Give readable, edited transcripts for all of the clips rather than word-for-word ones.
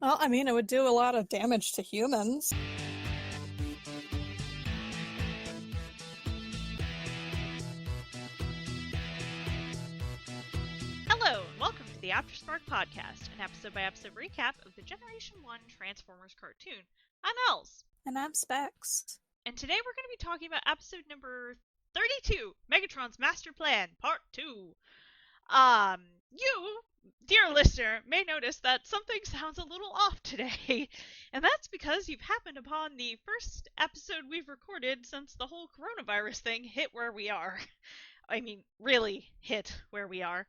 Well, I mean, it would do a lot of damage to humans. Hello, and welcome to the Afterspark podcast, an episode-by-episode recap of the Generation 1 Transformers cartoon. I'm Els. And I'm Specs. And today we're going to be talking about episode number 32, Megatron's Master Plan, Part 2. You, dear listener, may notice that something sounds a little off today, and that's because you've happened upon the first episode we've recorded since the whole coronavirus thing hit where we are. I mean, really hit where we are.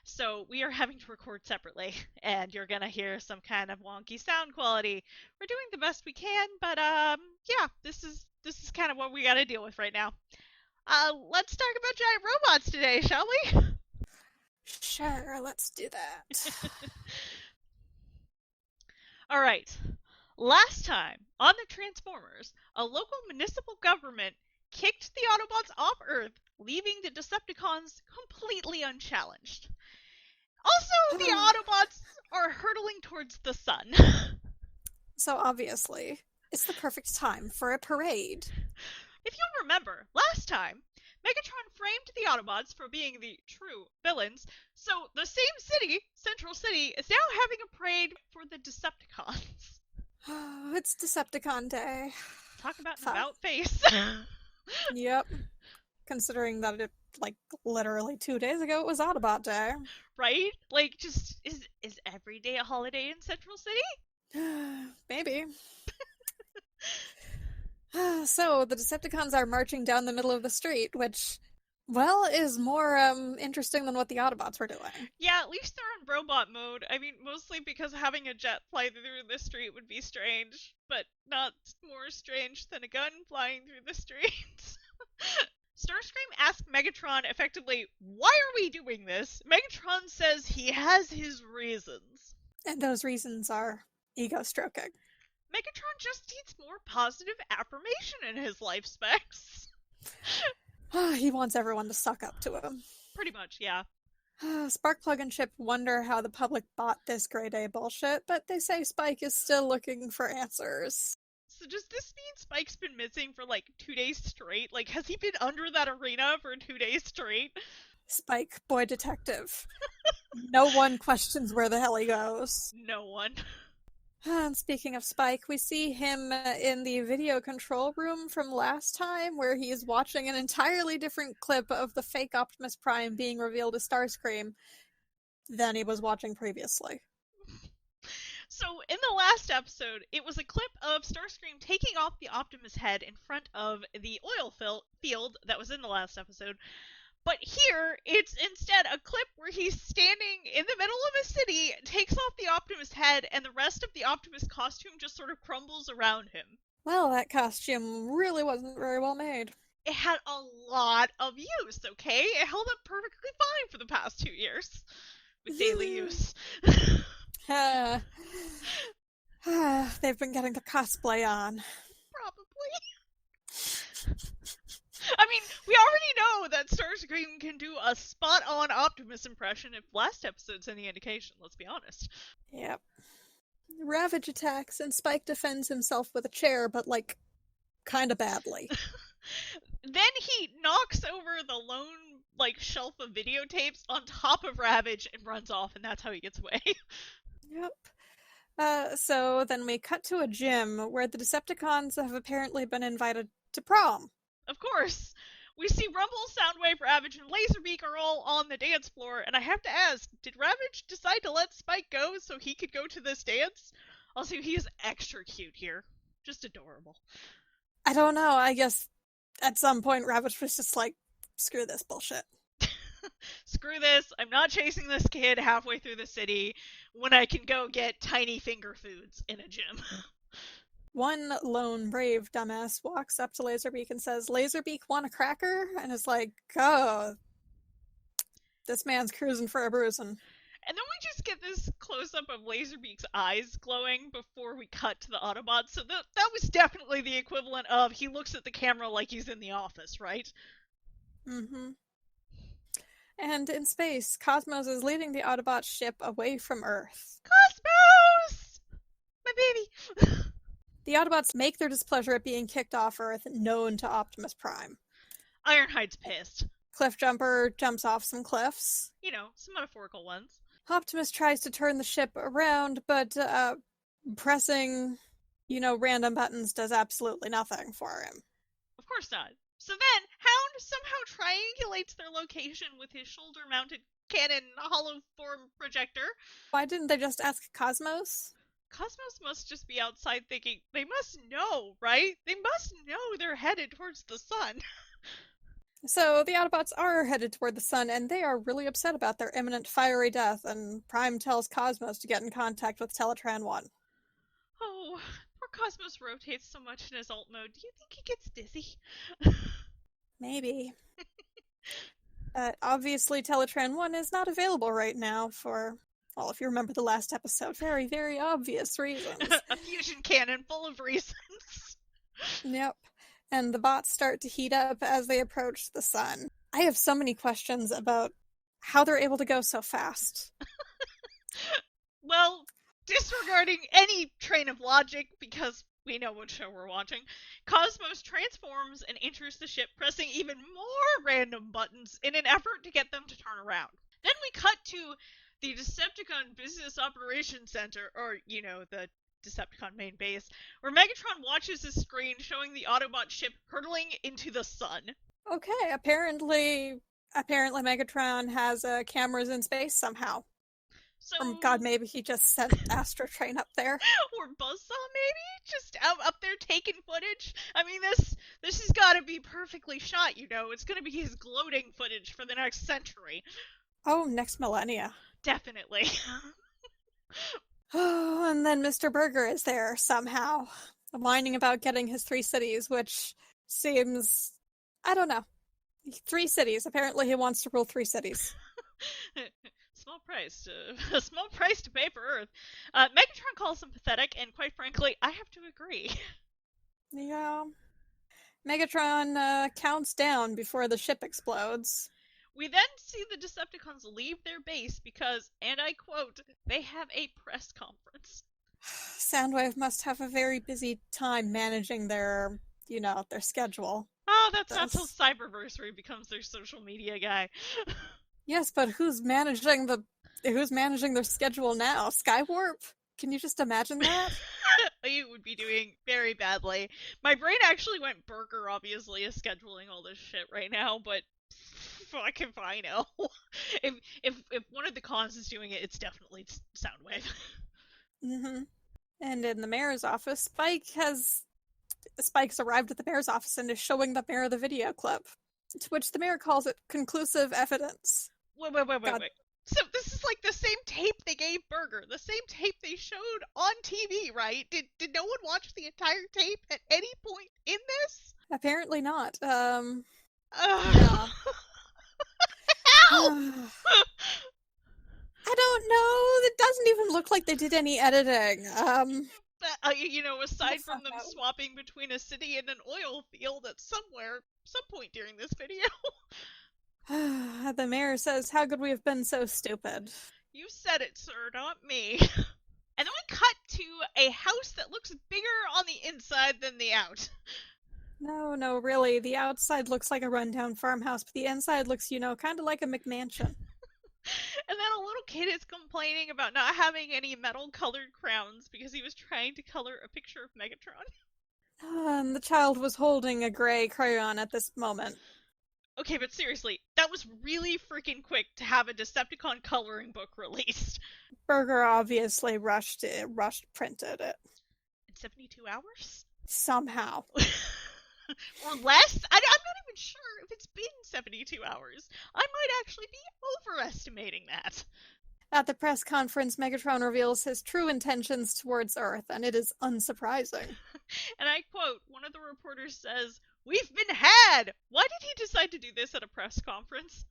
So we are having to record separately, and you're gonna hear some kind of wonky sound quality. We're doing the best we can, but yeah, this is kind of what we gotta deal with right now. Let's talk about giant robots today, shall we? Sure, let's do that. Alright. Last time, on the Transformers, a local municipal government kicked the Autobots off Earth, leaving the Decepticons completely unchallenged. Also, the Autobots are hurtling towards the sun. So obviously, it's the perfect time for a parade. If you'll remember, last time, Megatron framed the Autobots for being the true villains, so the same city, Central City, is now having a parade for the Decepticons. Oh, it's Decepticon Day. Talk about an about face. Yep. Considering that it, literally 2 days ago, it was Autobot Day. Right? Like, just, is every day a holiday in Central City? Maybe. So, the Decepticons are marching down the middle of the street, which, well, is more interesting than what the Autobots were doing. Yeah, at least they're in robot mode. I mean, mostly because having a jet fly through the street would be strange, but not more strange than a gun flying through the streets. Starscream asks Megatron effectively, why are we doing this? Megatron says he has his reasons. And those reasons are ego stroking. Megatron just needs more positive affirmation in his life, Specs. He wants everyone to suck up to him. Pretty much, yeah. Sparkplug and Chip wonder how the public bought this Grey Day bullshit, but they say Spike is still looking for answers. So does this mean Spike's been missing for 2 days straight? Like, has he been under that arena for 2 days straight? Spike, boy detective. No one questions where the hell he goes. No one. And speaking of Spike, we see him in the video control room from last time, where he's watching an entirely different clip of the fake Optimus Prime being revealed as Starscream than he was watching previously. So, in the last episode, it was a clip of Starscream taking off the Optimus head in front of the oil field that was in the last episode. But here, it's instead a clip where he's standing in the middle of a city, takes off the Optimus head, and the rest of the Optimus costume just sort of crumbles around him. Well, that costume really wasn't very well made. It had a lot of use, okay? It held up perfectly fine for the past 2 years with daily use. They've been getting the cosplay on. Probably. I mean, we already know that Starscream can do a spot-on Optimus impression if last episode's any indication, let's be honest. Yep. Ravage attacks and Spike defends himself with a chair, but, kinda badly. Then he knocks over the lone, shelf of videotapes on top of Ravage and runs off, and that's how he gets away. Yep. So then we cut to a gym where the Decepticons have apparently been invited to prom. Of course. We see Rumble, Soundwave, Ravage, and Laserbeak are all on the dance floor, and I have to ask, did Ravage decide to let Spike go so he could go to this dance? Also, he is extra cute here. Just adorable. I don't know, I guess at some point Ravage was just like, screw this bullshit. Screw this, I'm not chasing this kid halfway through the city when I can go get tiny finger foods in a gym. One lone brave dumbass walks up to Laserbeak and says, Laserbeak want a cracker? And is like, oh, this man's cruising for a bruising. And then we just get this close-up of Laserbeak's eyes glowing before we cut to the Autobots, so that was definitely the equivalent of he looks at the camera like he's in the office, right? Mm-hmm. And in space, Cosmos is leading the Autobot ship away from Earth. Cosmos! The Autobots make their displeasure at being kicked off Earth known to Optimus Prime. Ironhide's pissed. Cliffjumper jumps off some cliffs. You know, some metaphorical ones. Optimus tries to turn the ship around, but pressing, random buttons does absolutely nothing for him. Of course not. So then, Hound somehow triangulates their location with his shoulder-mounted cannon hollow-form projector. Why didn't they just ask Cosmos? Cosmos must just be outside thinking, they must know, right? They must know they're headed towards the sun. So the Autobots are headed toward the sun, and they are really upset about their imminent fiery death, and Prime tells Cosmos to get in contact with Teletran 1. Oh, poor Cosmos rotates so much in his alt mode. Do you think he gets dizzy? Maybe. Obviously, Teletran 1 is not available right now for, well, if you remember the last episode, very, very obvious reasons. A fusion cannon full of reasons. Yep. And the bots start to heat up as they approach the sun. I have so many questions about how they're able to go so fast. Well, disregarding any train of logic, because we know what show we're watching, Cosmos transforms and enters the ship, pressing even more random buttons in an effort to get them to turn around. Then we cut to the Decepticon Business Operations Center, or, the Decepticon main base, where Megatron watches a screen showing the Autobot ship hurtling into the sun. Okay, apparently Megatron has cameras in space somehow. So, or God, maybe he just sent Astro Train up there. Or Buzzsaw, maybe? Just up there taking footage? I mean, this has got to be perfectly shot, It's going to be his gloating footage for the next century. Oh, next millennia. Definitely. Oh, and then Mr. Burger is there somehow, whining about getting his 3 cities, which seems, I don't know. 3 cities. Apparently he wants to rule 3 cities. Small price to pay for Earth. Megatron calls him pathetic, and quite frankly, I have to agree. Yeah. Megatron counts down before the ship explodes. We then see the Decepticons leave their base because, and I quote, they have a press conference. Soundwave must have a very busy time managing their schedule. Oh, that's not till Cyberversary becomes their social media guy. Yes, but who's managing their schedule now? Skywarp? Can you just imagine that? It would be doing very badly. My brain actually went Burger, obviously, is scheduling all this shit right now, but fuck if I know. if one of the cons is doing it, it's definitely Soundwave. Mm-hmm. And in the mayor's office, Spike's arrived at the mayor's office and is showing the mayor the video clip, to which the mayor calls it conclusive evidence. Wait. So this is like the same tape they gave Burger, the same tape they showed on TV, right? Did no one watch the entire tape at any point in this? Apparently not. Yeah. I don't know. It doesn't even look like they did any editing. Aside from them swapping between a city and an oil field at some point during this video. The mayor says, "How could we have been so stupid?" You said it, sir, not me. And then we cut to a house that looks bigger on the inside than the out. No, really. The outside looks like a rundown farmhouse, but the inside looks, kind of like a McMansion. And then a little kid is complaining about not having any metal-colored crowns because he was trying to color a picture of Megatron. And the child was holding a gray crayon at this moment. Okay, but seriously, that was really freaking quick to have a Decepticon coloring book released. Burger obviously rushed printed it. In 72 hours? Somehow. Or less? I'm not even sure if it's been 72 hours. I might actually be overestimating that. At the press conference, Megatron reveals his true intentions towards Earth, and it is unsurprising. And I quote, one of the reporters says, "We've been had! Why did he decide to do this at a press conference?"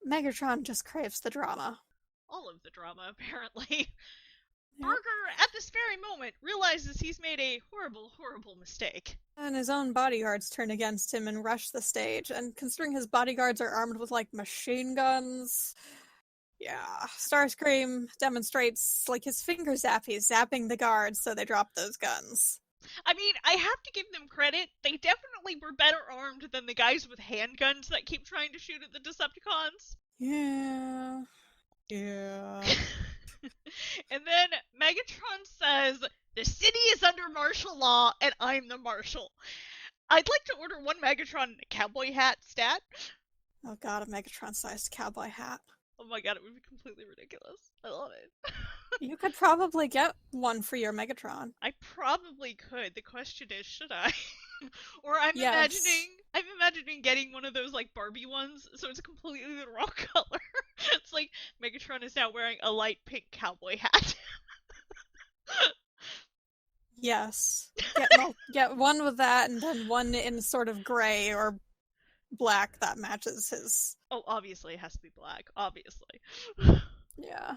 Megatron just craves the drama. All of the drama, apparently. Yep. Burger, at this very moment, realizes he's made a horrible, horrible mistake. And his own bodyguards turn against him and rush the stage, and considering his bodyguards are armed with, machine guns... Yeah, Starscream demonstrates like his finger zap. He's zapping the guards, so they drop those guns. I mean, I have to give them credit. They definitely were better armed than the guys with handguns that keep trying to shoot at the Decepticons. Yeah. Yeah. And then Megatron says, "The city is under martial law, and I'm the marshal." I'd like to order one Megatron cowboy hat stat. Oh god, a Megatron-sized cowboy hat. Oh my god, it would be completely ridiculous. I love it. You could probably get one for your Megatron. I probably could. The question is, should I? Or I'm Yes. imagining getting one of those like Barbie ones, so it's completely the wrong color. It's like Megatron is now wearing a light pink cowboy hat. Yes. Get one with that, and then one in sort of gray or black that matches his. Oh, obviously it has to be black. Obviously. Yeah.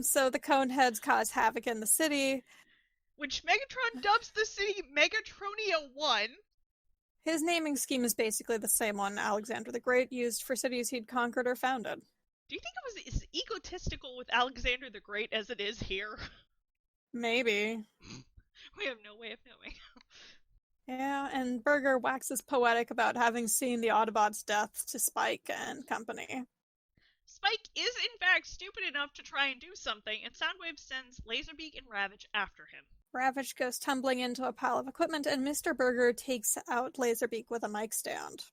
So the Coneheads cause havoc in the city. Which Megatron dubs the city Megatronia 1. His naming scheme is basically the same one Alexander the Great used for cities he'd conquered or founded. Do you think it was as egotistical with Alexander the Great as it is here? Maybe. We have no way of knowing. Yeah, and Berger waxes poetic about having seen the Autobots' deaths to Spike and company. Spike is in fact stupid enough to try and do something, and Soundwave sends Laserbeak and Ravage after him. Ravage goes tumbling into a pile of equipment, and Mr. Berger takes out Laserbeak with a mic stand.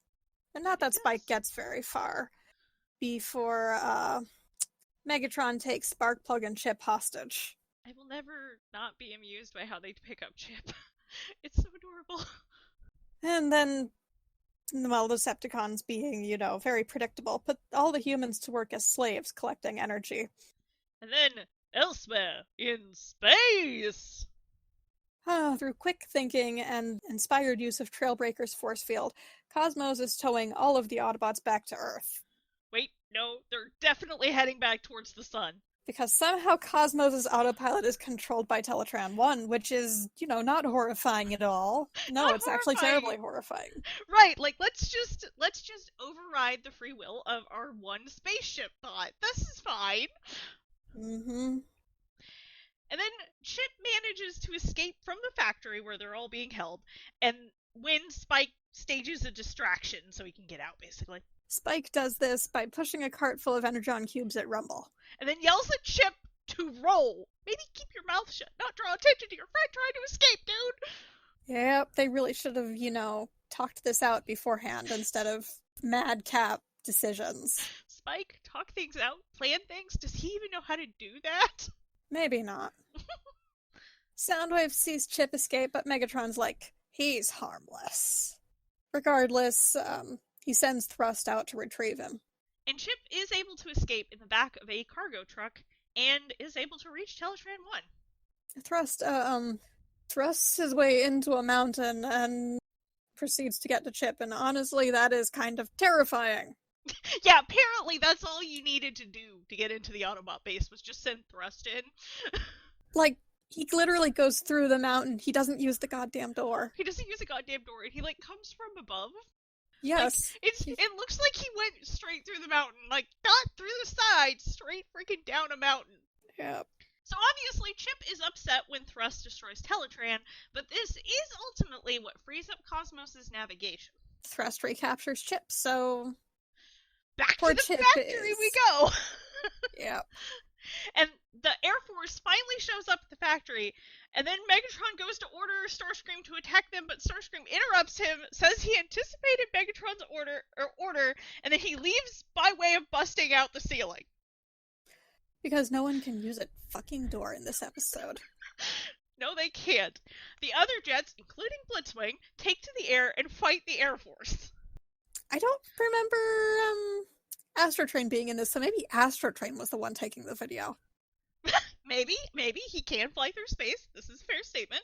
And not that Spike gets very far before Megatron takes Sparkplug and Chip hostage. I will never not be amused by how they pick up Chip. It's so adorable. And then, well, the Decepticons being, very predictable, put all the humans to work as slaves collecting energy. And then, elsewhere, in space! Through quick thinking and inspired use of Trailbreaker's force field, Cosmos is towing all of the Autobots back to Earth. Wait, no, they're definitely heading back towards the sun. Because somehow Cosmos' autopilot is controlled by Teletran 1, which is, not horrifying at all. No, Not it's actually horrifying. terribly horrifying. Right, like let's just override the free will of our one spaceship thought. This is fine. Mm-hmm. And then Chip manages to escape from the factory where they're all being held, and when Spike stages a distraction so he can get out, basically. Spike does this by pushing a cart full of Energon cubes at Rumble. And then yells at Chip to roll. Maybe keep your mouth shut, not draw attention to your friend trying to escape, dude. Yep, they really should have, talked this out beforehand instead of madcap decisions. Spike, talk things out, plan things. Does he even know how to do that? Maybe not. Soundwave sees Chip escape, but Megatron's like, he's harmless. Regardless, he sends Thrust out to retrieve him. And Chip is able to escape in the back of a cargo truck and is able to reach Teletran 1. Thrust, thrusts his way into a mountain and proceeds to get to Chip, and honestly, that is kind of terrifying. Yeah, apparently that's all you needed to do to get into the Autobot base was just send Thrust in. Like, he literally goes through the mountain. He doesn't use the goddamn door. He doesn't use a goddamn door, and he, comes from above. Yes. It looks like he went straight through the mountain. Like, not through the side, straight freaking down a mountain. Yep. So obviously Chip is upset when Thrust destroys Teletran, but this is ultimately what frees up Cosmos' navigation. Thrust recaptures Chip, so... Back Poor to the Chip factory we go! Yep. And the Air Force finally shows up at the factory, and then Megatron goes to order Starscream to attack them, but Starscream interrupts him, says he anticipated Megatron's order, and then he leaves by way of busting out the ceiling. Because no one can use a fucking door in this episode. No, they can't. The other jets, including Blitzwing, take to the air and fight the Air Force. I don't remember Astrotrain being in this, so maybe Astrotrain was the one taking the video. Maybe he can fly through space. This is a fair statement.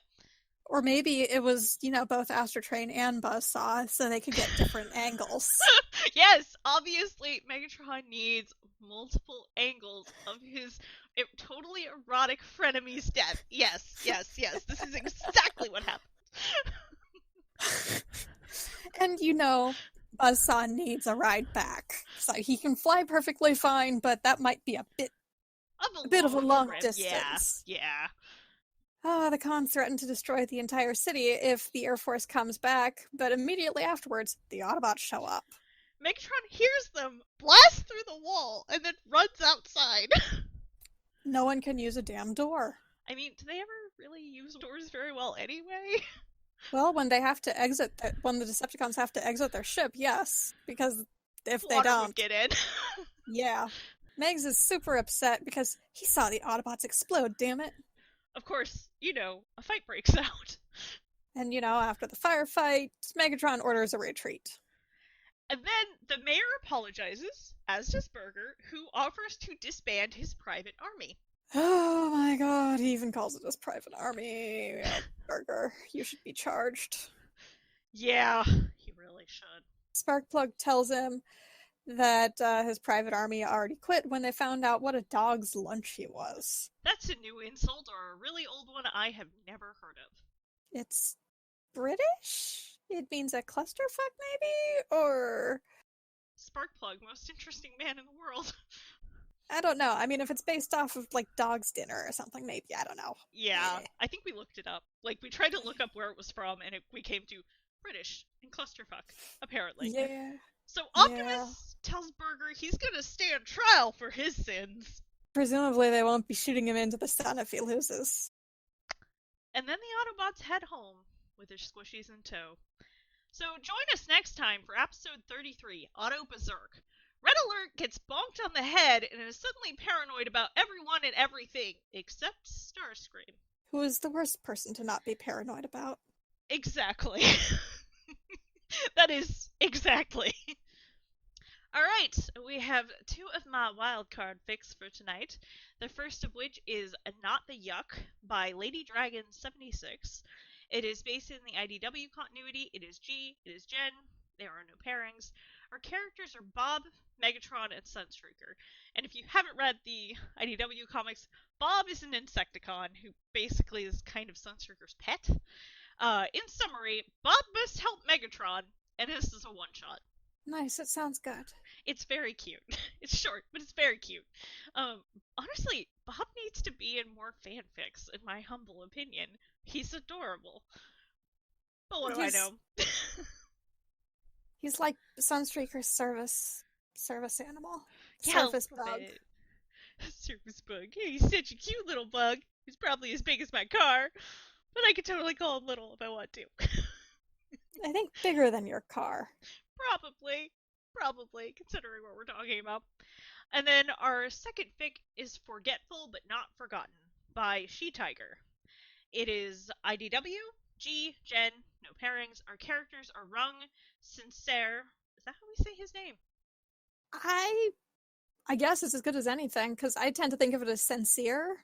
Or maybe it was, both Astrotrain and Buzzsaw, so they could get different angles. Yes, obviously Megatron needs multiple angles of his totally erotic frenemy's death. Yes. This is exactly what happened. And Buzzsaw needs a ride back. outside. He can fly perfectly fine, but that might be a bit of a long trip. distance. Yeah. The Khans threaten to destroy the entire city if the Air Force comes back, but immediately afterwards, the Autobots show up. Megatron hears them, blasts through the wall, and then runs outside. No one can use a damn door. I mean, do they ever really use doors very well anyway? Well, when they have to exit, when the Decepticons have to exit their ship, yes, because if they Water don't, would get in. yeah. Megs is super upset because he saw the Autobots explode, damn it. Of course, a fight breaks out. And, after the firefight, Megatron orders a retreat. And then the mayor apologizes, as does Burger, who offers to disband his private army. Oh my god, he even calls it his private army. Burger, you should be charged. Yeah, he really should. Sparkplug tells him that his private army already quit when they found out what a dog's lunch he was. That's a new insult, or a really old one I have never heard of. It's British? It means a clusterfuck, maybe? Or... Sparkplug, most interesting man in the world. I don't know. I mean, if it's based off of, dog's dinner or something, maybe. I don't know. Yeah, I think we looked it up. We tried to look up where it was from, and we came to British and clusterfuck, apparently. Yeah. So Optimus tells Burger he's gonna stand trial for his sins. Presumably they won't be shooting him into the sun if he loses. And then the Autobots head home, with their squishies in tow. So join us next time for episode 33, Auto Berserk. Red Alert gets bonked on the head and is suddenly paranoid about everyone and everything, except Starscream. Who is the worst person to not be paranoid about? Exactly. That is exactly. Alright, we have two of my wildcard picks for tonight. The first of which is Not the Yuck by Lady Dragon 76. It is based in the IDW continuity. It is G, it is Jen, there are no pairings. Our characters are Bob, Megatron, and Sunstreaker. And if you haven't read the IDW comics, Bob is an Insecticon who basically is kind of Sunstreaker's pet. In summary, Bob must help Megatron, and this is a one-shot. Nice, it sounds good. It's very cute. It's short, but it's very cute. Honestly, Bob needs to be in more fanfics, in my humble opinion. He's adorable. But what do I know? He's like Sunstreaker's service animal. Yeah, service bug. Service bug. Yeah, he's such a cute little bug. He's probably as big as my car. But I could totally call him little if I want to. I think bigger than your car. Probably, considering what we're talking about. And then our second fic is Forgetful But Not Forgotten by She-Tiger. It is IDW, G, Jen, no pairings. Our characters are Rung, Sincere. Is that how we say his name? I guess it's as good as anything, because I tend to think of it as Sincere.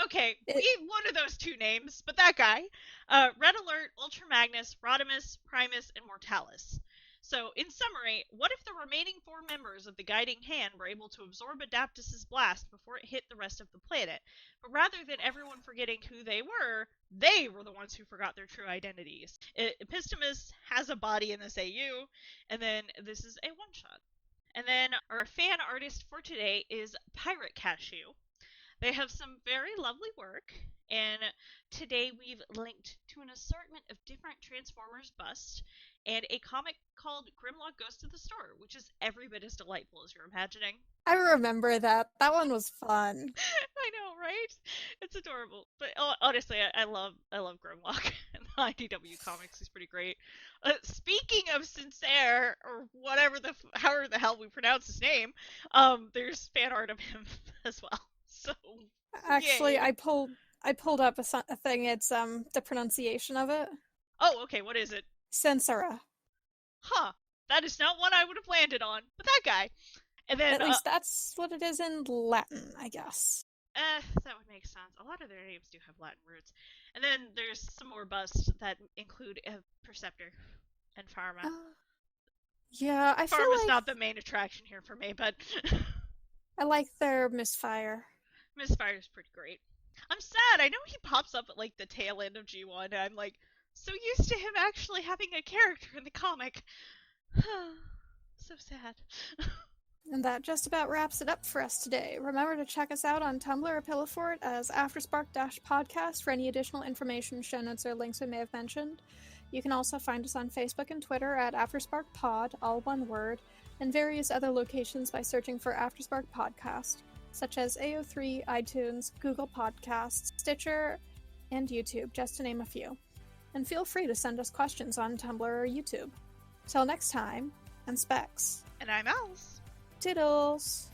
Okay, one of those two names, but that guy. Red Alert, Ultra Magnus, Rodimus, Primus, and Mortalis. So, in summary, what if the remaining four members of the Guiding Hand were able to absorb Adaptus's blast before it hit the rest of the planet? But rather than everyone forgetting who they were the ones who forgot their true identities. Epistemus has a body in this AU, and then this is a one-shot. And then our fan artist for today is Pirate Cashew. They have some very lovely work, and today we've linked to an assortment of different Transformers busts and a comic called Grimlock Goes to the Store, which is every bit as delightful as you're imagining. I remember that. That one was fun. I know, right? It's adorable. But honestly, I love Grimlock, and the IDW comics is pretty great. Speaking of Sincere, or however the hell we pronounce his name, there's fan art of him as well. So, actually, yay. I pulled up a thing. It's the pronunciation of it. Oh, okay. What is it? Censura. Huh. That is not one I would have landed on. But that guy. And then at least that's what it is in Latin, I guess. That would make sense. A lot of their names do have Latin roots. And then there's some more busts that include Perceptor and Pharma. Yeah, I feel Pharma's like not the main attraction here for me, but I like their Misfire. Misfire's pretty great. I'm sad. I know he pops up at the tail end of G1, and I'm so used to him actually having a character in the comic. So sad. And that just about wraps it up for us today. Remember to check us out on Tumblr or Pillowfort as Afterspark-podcast for any additional information, show notes, or links we may have mentioned. You can also find us on Facebook and Twitter at AftersparkPod, all one word, and various other locations by searching for Afterspark Podcast, such as AO3, iTunes, Google Podcasts, Stitcher, and YouTube, just to name a few. And feel free to send us questions on Tumblr or YouTube. Till next time, and specs. And I'm Alice. Toodles!